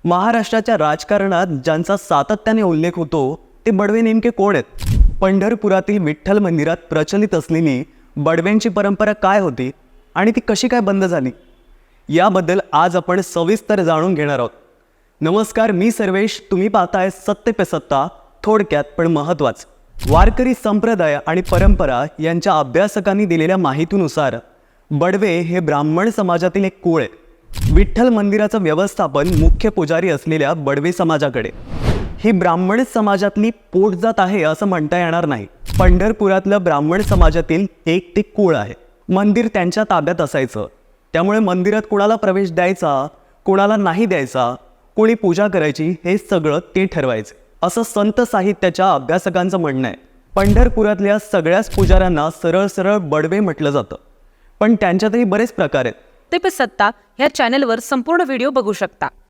महाराष्ट्राच्या राजकारणात ज्यांचा सातत्याने उल्लेख होतो ते बडवे नेमके कोण आहेत? पंढरपुरातील विठ्ठल मंदिरात प्रचलित असलेली बडव्यांची परंपरा काय होती आणि ती कशी काय बंद झाली, याबद्दल आज आपण सविस्तर जाणून घेणार आहोत. नमस्कार, मी सर्वेश. तुम्ही पाहताय सत्य पे सत्ता, थोडक्यात पण महत्त्वाचं. वारकरी संप्रदाय आणि परंपरा यांच्या अभ्यासकांनी दिलेल्या माहितीनुसार बडवे हे ब्राह्मण समाजातील एक कुळ आहे. विठ्ठल मंदिराचं व्यवस्थापन मुख्य पुजारी असलेल्या बडवे समाजाकडे. ही ब्राह्मण समाजातली पोटजात आहे असं म्हणता येणार नाही. पंढरपुरातलं ब्राह्मण समाजातील एक ते कुळ आहे. मंदिर त्यांच्या ताब्यात असायचं, त्यामुळे मंदिरात कुणाला प्रवेश द्यायचा, कुणाला नाही द्यायचा, कोणी पूजा करायची हे सगळं ते ठरवायचे असं संत साहित्याच्या अभ्यासकांचं म्हणणं आहे. पंढरपुरातल्या सगळ्याच पुजाऱ्यांना सरळ सरळ बडवे म्हटलं जातं, पण त्यांच्यातही बरेच प्रकार आहेत. सत्य पे सत्ता ह्या चॅनलवर संपूर्ण व्हिडिओ बघू शकता.